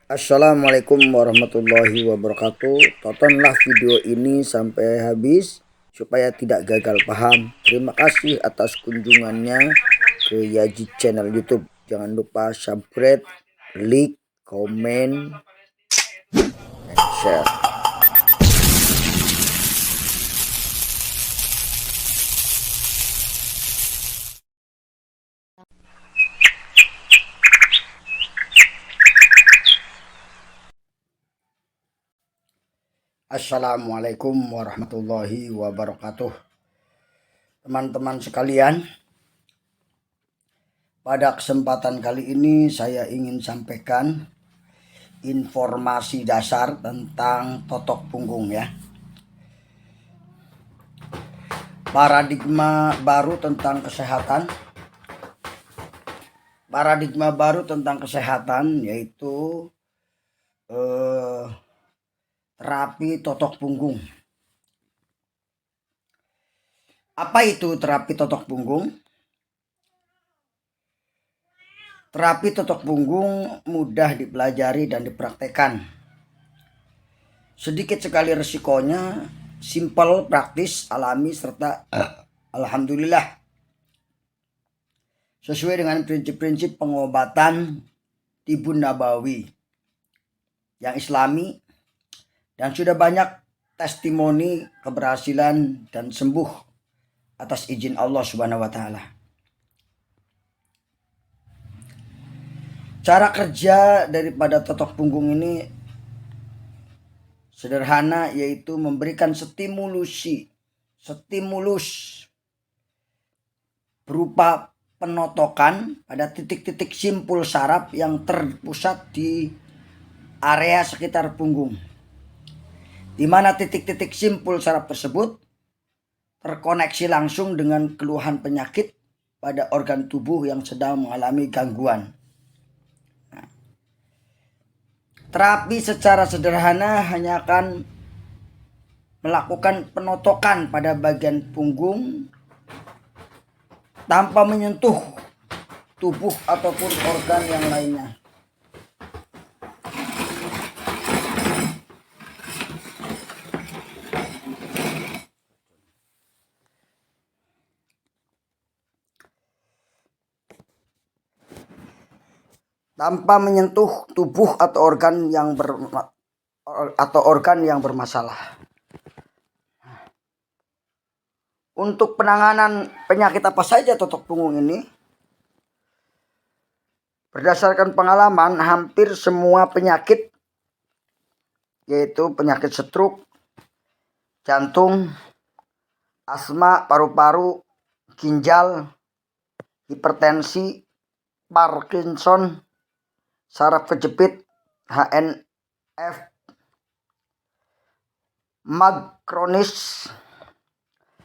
Assalamualaikum warahmatullahi wabarakatuh. Tontonlah video ini sampai habis supaya tidak gagal paham. Terima kasih atas kunjungannya ke Yaji channel YouTube. Jangan lupa subscribe, like, komen, dan share. Assalamualaikum warahmatullahi wabarakatuh. Teman-teman sekalian, pada kesempatan kali ini saya ingin sampaikan informasi dasar tentang totok punggung ya. Paradigma baru tentang kesehatan yaitu terapi totok punggung. Apa itu terapi totok punggung? Terapi totok punggung mudah dipelajari dan dipraktekkan. Sedikit sekali resikonya, simpel, praktis, alami, serta alhamdulillah sesuai dengan prinsip-prinsip pengobatan Tibun Nabawi yang islami, dan sudah banyak testimoni keberhasilan dan sembuh atas izin Allah Subhanahu wa taala. Cara kerja daripada totok punggung ini sederhana, yaitu memberikan stimulus berupa penotokan pada titik-titik simpul saraf yang terpusat di area sekitar punggung, di mana titik-titik simpul saraf tersebut terkoneksi langsung dengan keluhan penyakit pada organ tubuh yang sedang mengalami gangguan. Terapi secara sederhana hanya akan melakukan penotokan pada bagian punggung tanpa menyentuh tubuh ataupun organ yang lainnya. Tanpa menyentuh tubuh atau organ yang bermasalah. Untuk penanganan penyakit apa saja totok punggung ini? Berdasarkan pengalaman, hampir semua penyakit, yaitu penyakit stroke, jantung, asma, paru-paru, ginjal, hipertensi, Parkinson, saraf kejepit, HNF, MAG kronis,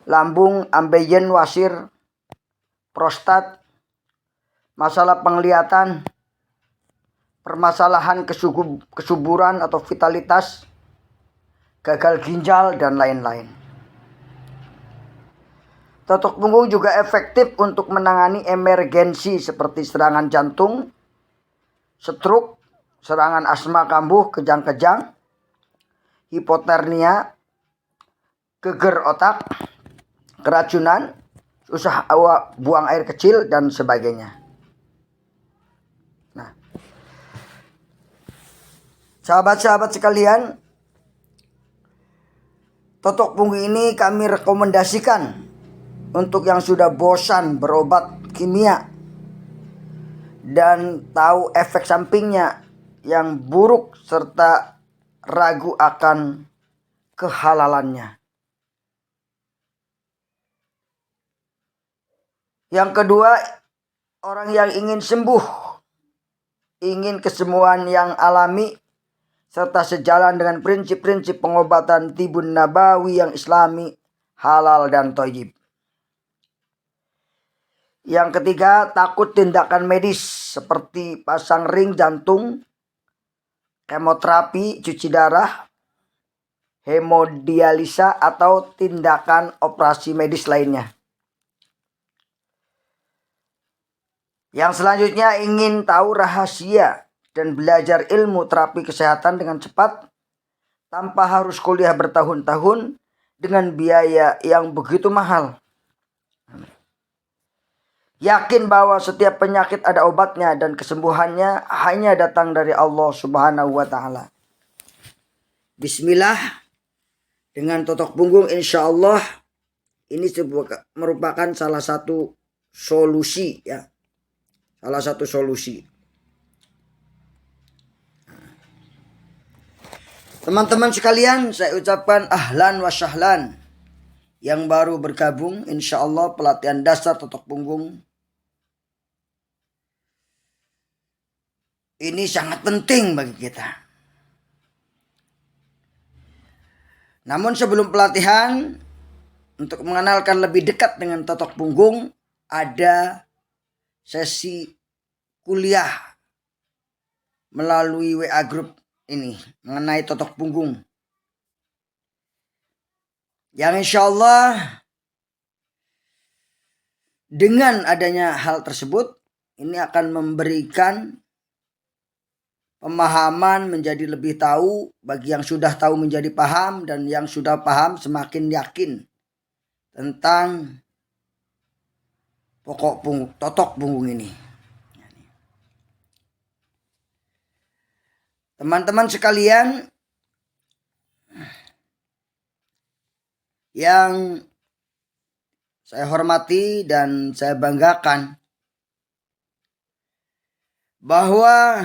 lambung, ambeien wasir, prostat, masalah penglihatan, permasalahan kesuburan atau vitalitas, gagal ginjal, dan lain-lain. Totok punggung juga efektif untuk menangani emergensi seperti serangan jantung, stroke, serangan asma kambuh, kejang-kejang, hipotermia, geger otak, keracunan, susah buang air kecil, dan sebagainya. Nah, sahabat-sahabat sekalian, totok punggung ini kami rekomendasikan untuk yang sudah bosan berobat kimia dan tahu efek sampingnya yang buruk serta ragu akan kehalalannya. Yang kedua, orang yang ingin sembuh, ingin kesembuhan yang alami serta sejalan dengan prinsip-prinsip pengobatan Tibun Nabawi yang islami, halal, dan thayyib. Yang ketiga, takut tindakan medis seperti pasang ring jantung, kemoterapi, cuci darah, hemodialisa, atau tindakan operasi medis lainnya. Yang selanjutnya, ingin tahu rahasia dan belajar ilmu terapi kesehatan dengan cepat tanpa harus kuliah bertahun-tahun dengan biaya yang begitu mahal. Yakin bahwa setiap penyakit ada obatnya dan kesembuhannya hanya datang dari Allah Subhanahu wa Ta'ala. Bismillah, dengan totok punggung insya Allah ini merupakan salah satu solusi ya. Salah satu solusi. Teman-teman sekalian, saya ucapkan ahlan wa syahlan. Yang baru bergabung, insya Allah pelatihan dasar totok punggung ini sangat penting bagi kita. Namun sebelum pelatihan, untuk mengenalkan lebih dekat dengan totok punggung, ada sesi kuliah melalui WA Group ini mengenai totok punggung. Yang insya Allah dengan adanya hal tersebut ini akan memberikan pemahaman menjadi lebih tahu, bagi yang sudah tahu menjadi paham, dan yang sudah paham semakin yakin tentang pokok totok punggung ini. Teman-teman sekalian yang saya hormati dan saya banggakan, bahwa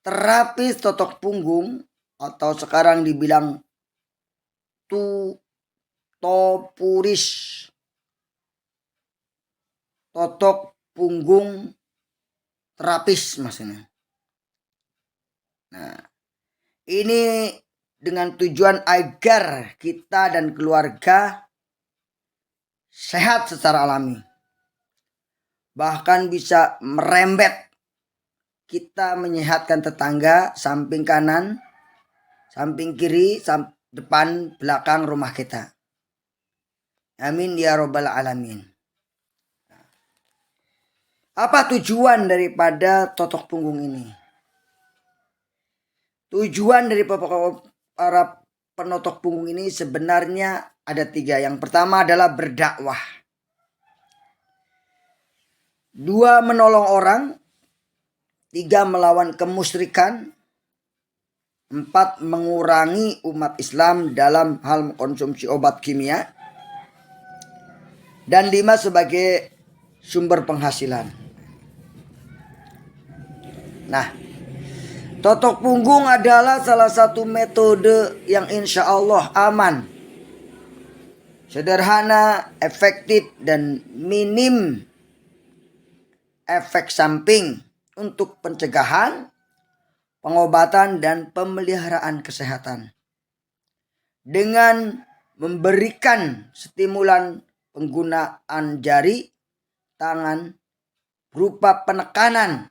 terapis totok punggung atau sekarang dibilang topuris, totok punggung terapis maksudnya. Nah, ini dengan tujuan agar kita dan keluarga sehat secara alami. Bahkan bisa merembet, kita menyehatkan tetangga, samping kanan, samping kiri, depan, belakang rumah kita. Amin ya robbal alamin. Apa tujuan daripada totok punggung ini? Tujuan dari para penotok punggung ini sebenarnya ada 3. Yang pertama adalah berdakwah. 2, menolong orang. 3, melawan kemusyrikan. 4, mengurangi umat Islam dalam hal mengkonsumsi obat kimia. Dan 5, sebagai sumber penghasilan. Nah, totok punggung adalah salah satu metode yang insya Allah aman, sederhana, efektif, dan minim efek samping untuk pencegahan, pengobatan, dan pemeliharaan kesehatan. Dengan memberikan stimulan penggunaan jari, tangan, berupa penekanan,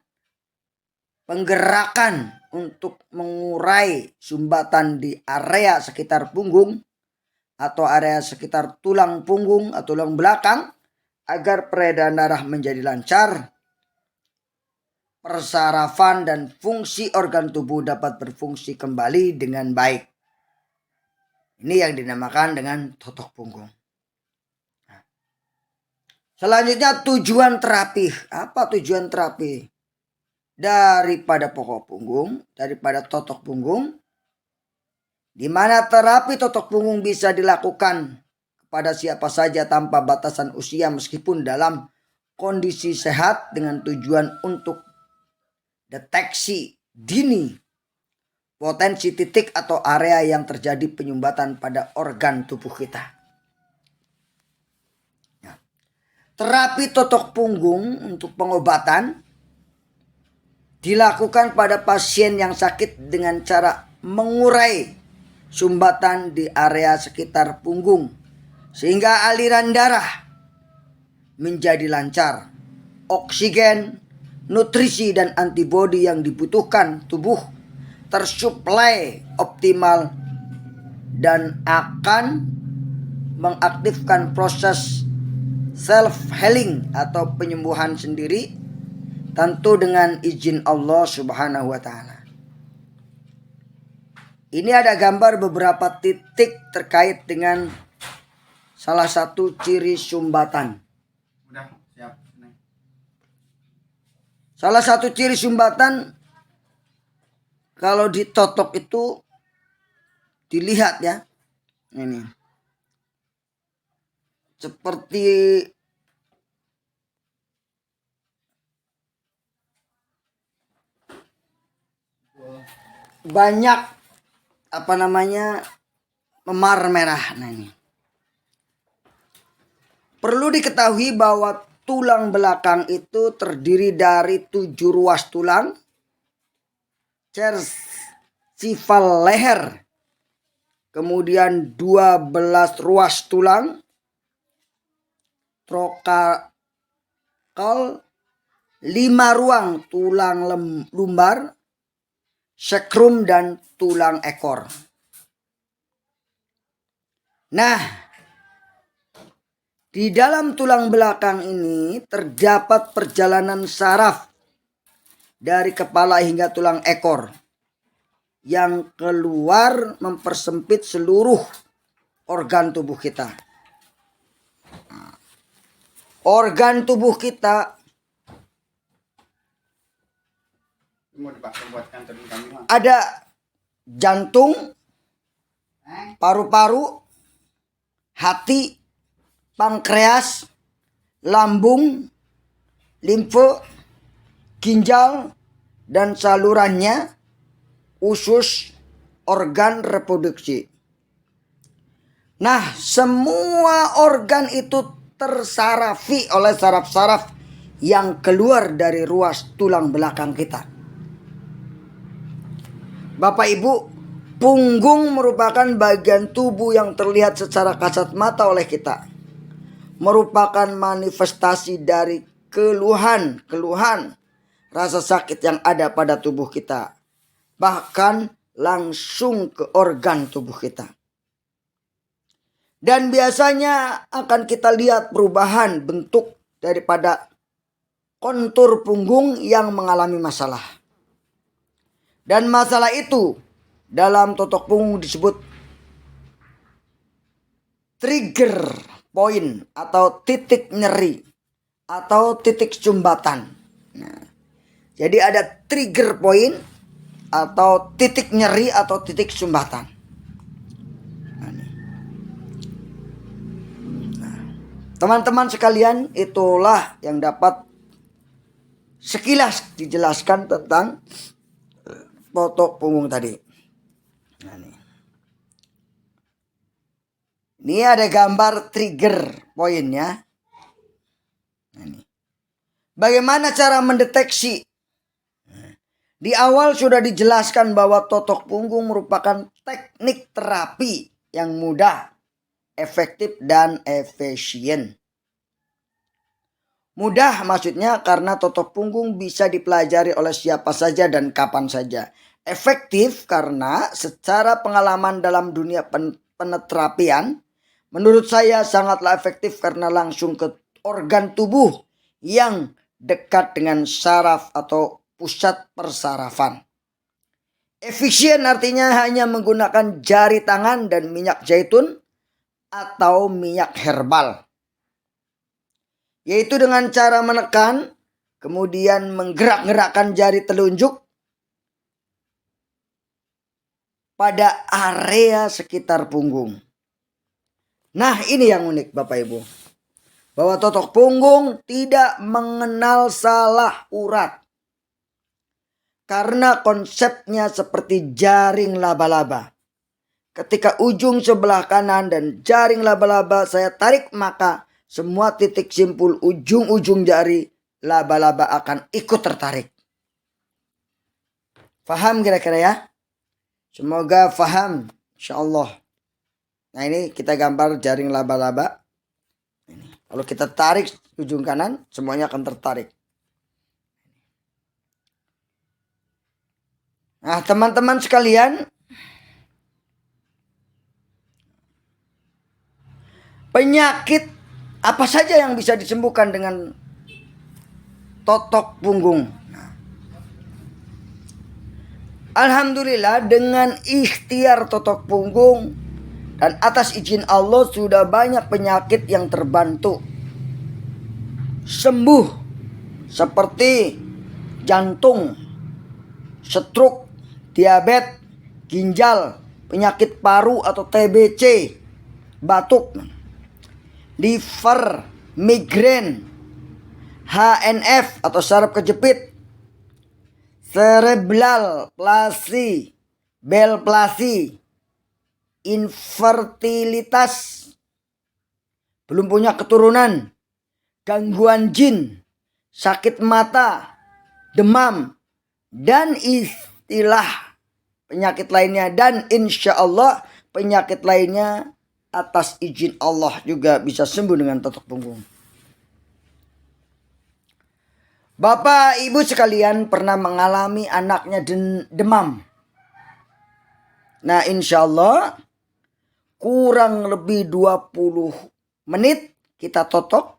penggerakan untuk mengurai sumbatan di area sekitar punggung atau area sekitar tulang punggung atau tulang belakang agar peredaran darah menjadi lancar, persarafan dan fungsi organ tubuh dapat berfungsi kembali dengan baik. Ini yang dinamakan dengan totok punggung. Selanjutnya tujuan terapi. Apa tujuan terapi? Daripada pokok punggung, daripada totok punggung, di mana terapi totok punggung bisa dilakukan kepada siapa saja tanpa batasan usia meskipun dalam kondisi sehat, dengan tujuan untuk deteksi dini potensi titik atau area yang terjadi penyumbatan pada organ tubuh kita. Terapi totok punggung untuk pengobatan dilakukan pada pasien yang sakit dengan cara mengurai sumbatan di area sekitar punggung sehingga aliran darah menjadi lancar. Oksigen, nutrisi, dan antibodi yang dibutuhkan tubuh tersuplai optimal dan akan mengaktifkan proses self healing atau penyembuhan sendiri tentu dengan izin Allah Subhanahu wa taala. Ini ada gambar beberapa titik terkait dengan salah satu ciri sumbatan. Salah satu ciri sumbatan kalau ditotok itu dilihat ya. Ini. Seperti banyak memar merah. Nah ini. Perlu diketahui bahwa tulang belakang itu terdiri dari 7 ruas tulang, cervical leher, kemudian 12 ruas tulang, trokalkal, 5 ruang tulang lumbar, sacrum, dan tulang ekor. Nah, di dalam tulang belakang ini terdapat perjalanan saraf dari kepala hingga tulang ekor yang keluar mempersempit seluruh organ tubuh kita. Organ tubuh kita ada jantung, paru-paru, hati, pankreas, lambung, limfe, ginjal, dan salurannya, usus, organ reproduksi. Nah, semua organ itu tersarafi oleh saraf-saraf yang keluar dari ruas tulang belakang kita. Bapak Ibu, punggung merupakan bagian tubuh yang terlihat secara kasat mata oleh kita. Merupakan manifestasi dari keluhan rasa sakit yang ada pada tubuh kita, bahkan langsung ke organ tubuh kita. Dan biasanya akan kita lihat perubahan bentuk daripada kontur punggung yang mengalami masalah. Dan masalah itu dalam totok punggung disebut trigger point atau titik nyeri atau titik sumbatan. Nah, jadi ada trigger point atau titik nyeri atau titik sumbatan. Teman-teman sekalian, itulah yang dapat sekilas dijelaskan tentang totok punggung tadi. Nah, ini ada gambar trigger poinnya. Bagaimana cara mendeteksi? Di awal sudah dijelaskan bahwa totok punggung merupakan teknik terapi yang mudah, efektif, dan efisien. Mudah maksudnya karena totok punggung bisa dipelajari oleh siapa saja dan kapan saja. Efektif karena secara pengalaman dalam dunia peneterapian, menurut saya sangatlah efektif karena langsung ke organ tubuh yang dekat dengan saraf atau pusat persarafan. Efisien artinya hanya menggunakan jari tangan dan minyak zaitun atau minyak herbal. Yaitu dengan cara menekan, kemudian menggerak-gerakkan jari telunjuk pada area sekitar punggung. Nah, ini yang unik Bapak Ibu. Bahwa totok punggung tidak mengenal salah urat. Karena konsepnya seperti jaring laba-laba. Ketika ujung sebelah kanan dan jaring laba-laba saya tarik, maka semua titik simpul ujung-ujung jari laba-laba akan ikut tertarik. Faham kira-kira ya? Semoga faham, insyaallah. Nah, ini kita gambar jaring laba-laba. Kalau kita tarik ujung kanan, semuanya akan tertarik. Nah, teman-teman sekalian, penyakit apa saja yang bisa disembuhkan dengan totok punggung. Alhamdulillah dengan ikhtiar totok punggung dan atas izin Allah sudah banyak penyakit yang terbantu sembuh, seperti jantung, stroke, diabetes, ginjal, penyakit paru atau TBC, batuk, liver, migrain, HNF atau saraf kejepit, cerebral palsy, bel palsy, infertilitas, belum punya keturunan, gangguan jin, sakit mata, demam, dan istilah penyakit lainnya. Dan insya Allah penyakit lainnya atas izin Allah juga bisa sembuh dengan totok punggung. Bapak ibu sekalian pernah mengalami anaknya demam. Nah insya Allah kurang lebih 20 menit kita totok,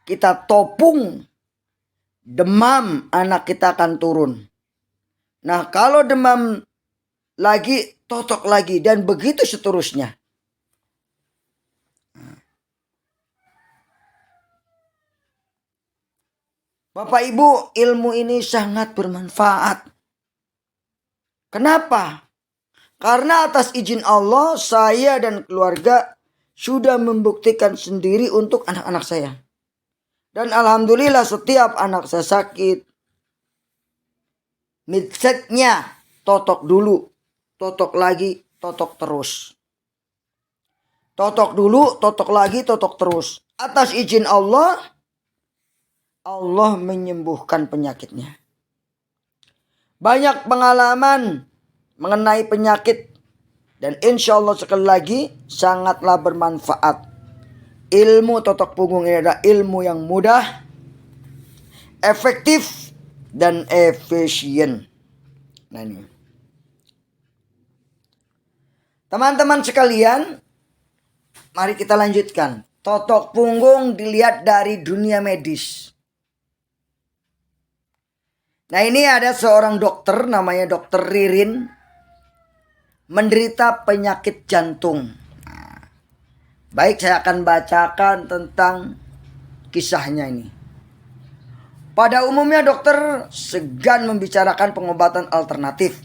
kita topung, demam anak kita akan turun. Nah kalau demam lagi, totok lagi, dan begitu seterusnya. Bapak Ibu, ilmu ini sangat bermanfaat. Kenapa? Karena atas izin Allah, saya dan keluarga sudah membuktikan sendiri untuk anak-anak saya. Dan alhamdulillah setiap anak saya sakit, midsetnya totok dulu, totok lagi, totok terus. Totok dulu, totok lagi, totok terus. Atas izin Allah, Allah menyembuhkan penyakitnya. Banyak pengalaman mengenai penyakit. Dan insya Allah sekali lagi sangatlah bermanfaat. Ilmu totok punggung ini adalah ilmu yang mudah, efektif, dan efisien. Nah ini. Teman-teman sekalian, mari kita lanjutkan. Totok punggung dilihat dari dunia medis. Nah ini ada seorang dokter namanya Dokter Ririn, menderita penyakit jantung. Baik, saya akan bacakan tentang kisahnya ini. Pada umumnya dokter segan membicarakan pengobatan alternatif.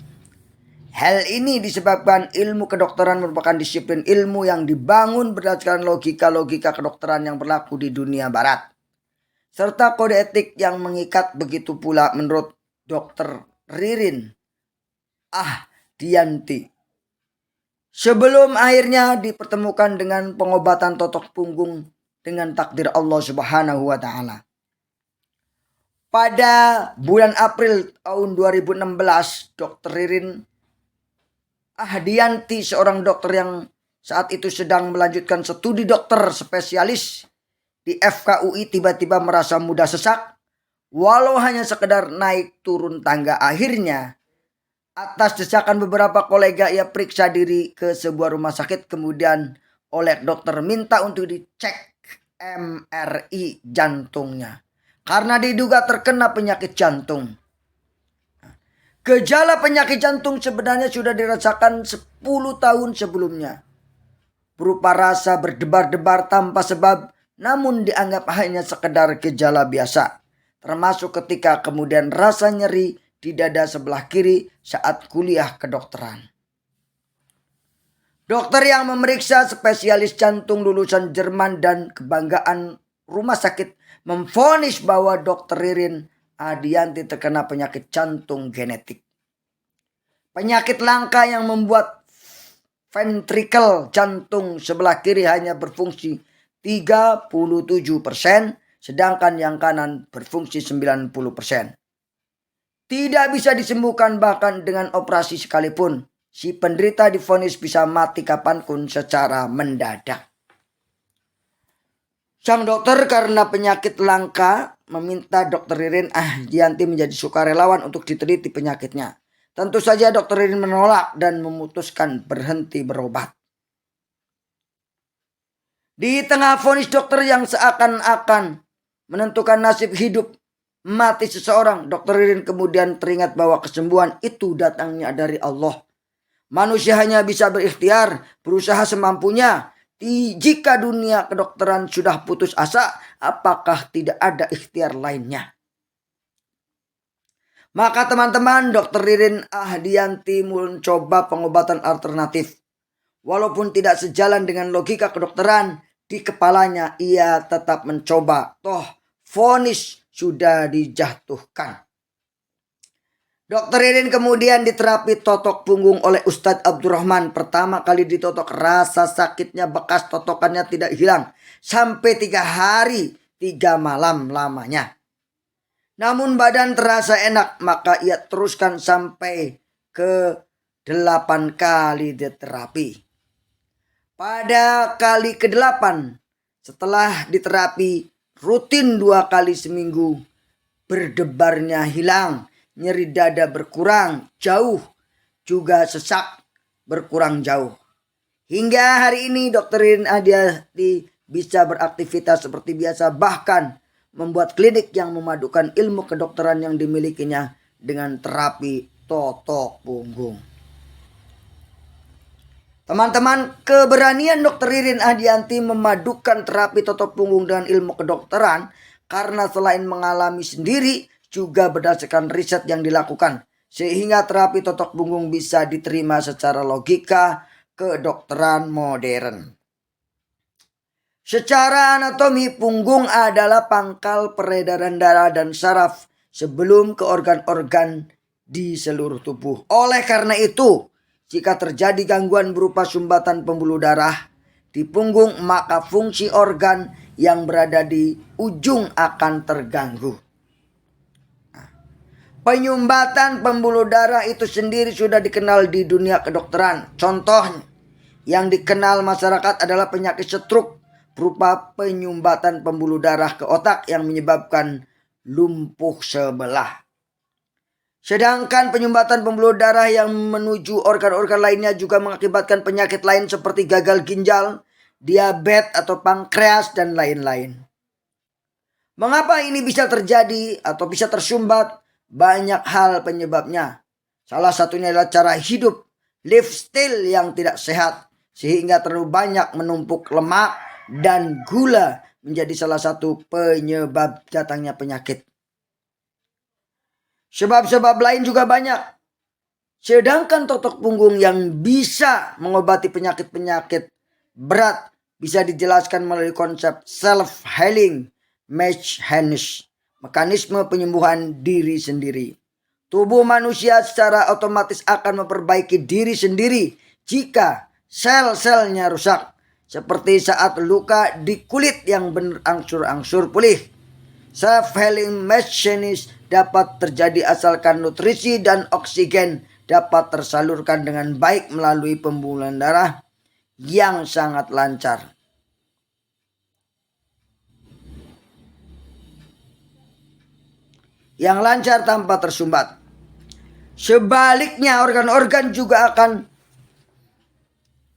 Hal ini disebabkan ilmu kedokteran merupakan disiplin ilmu yang dibangun berdasarkan logika-logika kedokteran yang berlaku di dunia barat, serta kode etik yang mengikat. Begitu pula menurut Dokter Ririn Ahdiyanti. Sebelum akhirnya dipertemukan dengan pengobatan totok punggung dengan takdir Allah Subhanahu wa Ta'ala. Pada bulan April tahun 2016, Dr. Ririn Ahdiyanti, seorang dokter yang saat itu sedang melanjutkan studi dokter spesialis di FKUI, tiba-tiba merasa mudah sesak. Walau hanya sekedar naik turun tangga, akhirnya atas desakan beberapa kolega ia periksa diri ke sebuah rumah sakit. Kemudian oleh dokter minta untuk dicek MRI jantungnya karena diduga terkena penyakit jantung. Gejala penyakit jantung sebenarnya sudah dirasakan 10 tahun sebelumnya, berupa rasa berdebar-debar tanpa sebab, namun dianggap hanya sekedar gejala biasa. Termasuk ketika kemudian rasa nyeri di dada sebelah kiri saat kuliah kedokteran. Dokter yang memeriksa, spesialis jantung lulusan Jerman dan kebanggaan rumah sakit, memvonis bahwa Dr. Ririn Ahdiyanti terkena penyakit jantung genetik. Penyakit langka yang membuat ventrikel jantung sebelah kiri hanya berfungsi 37%. Sedangkan yang kanan berfungsi 90%. Tidak bisa disembuhkan bahkan dengan operasi sekalipun. Si penderita divonis bisa mati kapanpun secara mendadak. Sang dokter karena penyakit langka meminta Dr. Ririn Ahdiyanti menjadi sukarelawan untuk diteliti penyakitnya. Tentu saja Dr. Ririn menolak dan memutuskan berhenti berobat. Di tengah vonis dokter yang seakan-akan menentukan nasib hidup mati seseorang, Dr. Ririn kemudian teringat bahwa kesembuhan itu datangnya dari Allah. Manusia hanya bisa berikhtiar, berusaha semampunya. Jika dunia kedokteran sudah putus asa, apakah tidak ada ikhtiar lainnya? Maka teman-teman, Dr. Ririn Ahdianti mencoba pengobatan alternatif. Walaupun tidak sejalan dengan logika kedokteran, di kepalanya ia tetap mencoba. Toh, vonis sudah dijatuhkan. Dr. Ririn kemudian diterapi totok punggung oleh Ustadz Abdurrahman. Pertama kali ditotok, rasa sakitnya bekas totokannya tidak hilang. Sampai 3 hari 3 malam lamanya. Namun badan terasa enak, maka ia teruskan sampai ke 8 kali diterapi. Pada kali ke-8, setelah diterapi rutin 2 kali seminggu, berdebarnya hilang. Nyeri dada berkurang jauh, juga sesak berkurang jauh. Hingga hari ini Dr. Ririn Ahdianti bisa beraktivitas seperti biasa, bahkan membuat klinik yang memadukan ilmu kedokteran yang dimilikinya dengan terapi totok punggung. Teman-teman, keberanian Dr. Ririn Ahdianti memadukan terapi totok punggung dengan ilmu kedokteran karena selain mengalami sendiri, juga berdasarkan riset yang dilakukan, sehingga terapi totok punggung bisa diterima secara logika kedokteran modern. Secara anatomi, punggung adalah pangkal peredaran darah dan saraf sebelum ke organ-organ di seluruh tubuh. Oleh karena itu, jika terjadi gangguan berupa sumbatan pembuluh darah di punggung, maka fungsi organ yang berada di ujung akan terganggu. Penyumbatan pembuluh darah itu sendiri sudah dikenal di dunia kedokteran. Contohnya yang dikenal masyarakat adalah penyakit stroke berupa penyumbatan pembuluh darah ke otak yang menyebabkan lumpuh sebelah. Sedangkan penyumbatan pembuluh darah yang menuju organ-organ lainnya juga mengakibatkan penyakit lain seperti gagal ginjal, diabetes atau pankreas dan lain-lain. Mengapa ini bisa terjadi atau bisa tersumbat? Banyak hal penyebabnya. Salah satunya adalah cara hidup, lifestyle yang tidak sehat, sehingga terlalu banyak menumpuk lemak dan gula menjadi salah satu penyebab datangnya penyakit. Sebab-sebab lain juga banyak. Sedangkan totok punggung yang bisa mengobati penyakit-penyakit berat bisa dijelaskan melalui konsep self-healing mechanism, mekanisme penyembuhan diri sendiri. Tubuh manusia secara otomatis akan memperbaiki diri sendiri jika sel-selnya rusak. Seperti saat luka di kulit yang berangsur-angsur pulih. Self-healing mechanism dapat terjadi asalkan nutrisi dan oksigen dapat tersalurkan dengan baik melalui pembuluhan darah yang sangat lancar. Yang lancar tanpa tersumbat. Sebaliknya, organ-organ juga akan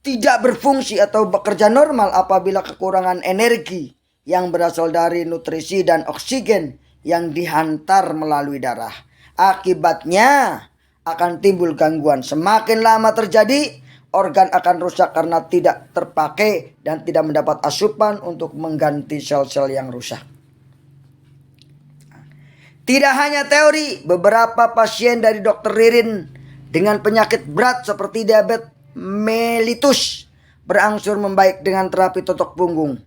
tidak berfungsi atau bekerja normal apabila kekurangan energi yang berasal dari nutrisi dan oksigen yang dihantar melalui darah. Akibatnya akan timbul gangguan. Semakin lama terjadi, organ akan rusak karena tidak terpakai dan tidak mendapat asupan untuk mengganti sel-sel yang rusak. Tidak hanya teori, beberapa pasien dari Dr. Ririn dengan penyakit berat seperti diabetes mellitus berangsur membaik dengan terapi totok punggung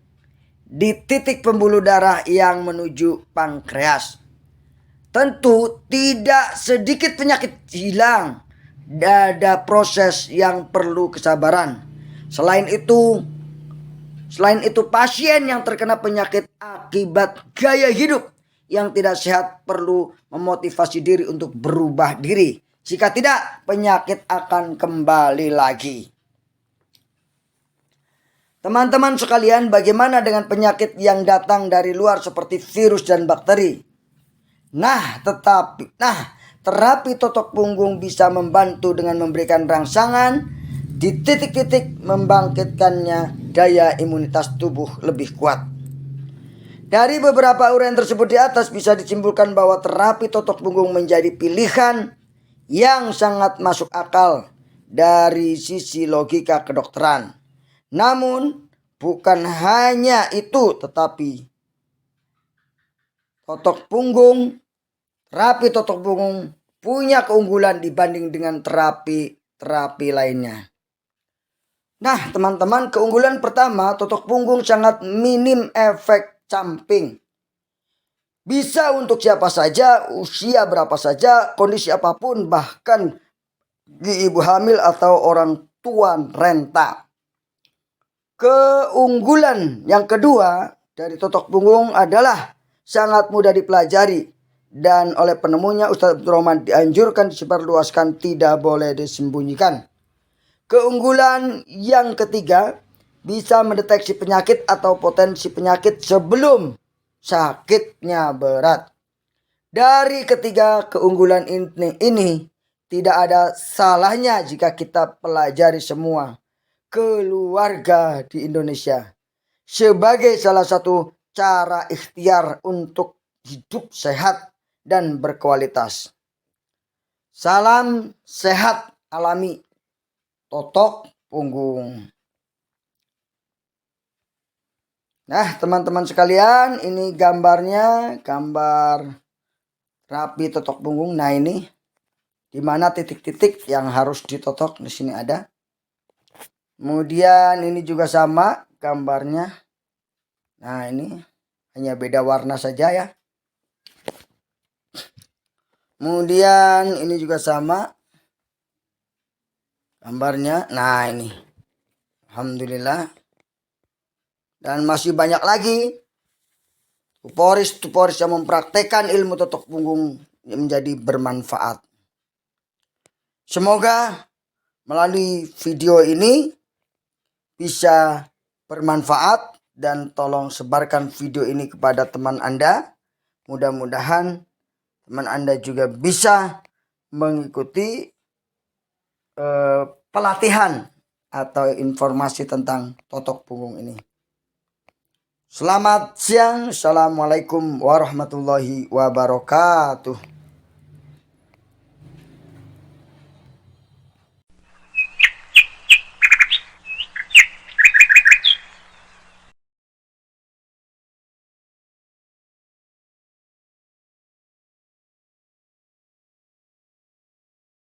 di titik pembuluh darah yang menuju pankreas. Tentu tidak sedikit penyakit hilang, ada proses yang perlu kesabaran. Selain itu pasien yang terkena penyakit akibat gaya hidup yang tidak sehat perlu memotivasi diri untuk berubah diri. Jika tidak, penyakit akan kembali lagi. Teman-teman sekalian, bagaimana dengan penyakit yang datang dari luar seperti virus dan bakteri? Terapi totok punggung bisa membantu dengan memberikan rangsangan di titik-titik membangkitkannya daya imunitas tubuh lebih kuat. Dari beberapa uraian tersebut di atas bisa disimpulkan bahwa terapi totok punggung menjadi pilihan yang sangat masuk akal dari sisi logika kedokteran. Namun bukan hanya itu, tetapi terapi totok punggung punya keunggulan dibanding dengan terapi lainnya. Nah, teman-teman, keunggulan pertama, totok punggung sangat minim efek samping. Bisa untuk siapa saja, usia berapa saja, kondisi apapun, bahkan di ibu hamil atau orang tua renta. Keunggulan yang kedua dari totok punggung adalah sangat mudah dipelajari dan oleh penemunya Ustadz Abdul Rahman dianjurkan disebarluaskan, tidak boleh disembunyikan. Keunggulan yang ketiga, bisa mendeteksi penyakit atau potensi penyakit sebelum sakitnya berat. Dari ketiga keunggulan ini tidak ada salahnya jika kita pelajari semua keluarga di Indonesia sebagai salah satu cara ikhtiar untuk hidup sehat dan berkualitas. Salam sehat alami totok punggung. Nah, teman-teman sekalian, ini gambarnya, gambar terapi totok punggung. Nah, ini di mana titik-titik yang harus ditotok, di sini ada. Kemudian ini juga sama gambarnya. Nah, ini hanya beda warna saja ya. Kemudian ini juga sama gambarnya. Nah, ini alhamdulillah. Dan masih banyak lagi tuporis yang mempraktekkan ilmu totok punggung yang menjadi bermanfaat. Semoga melalui video ini bisa bermanfaat dan tolong sebarkan video ini kepada teman Anda. Mudah-mudahan teman Anda juga bisa mengikuti pelatihan atau informasi tentang totok punggung ini. Selamat siang. Assalamualaikum warahmatullahi wabarakatuh.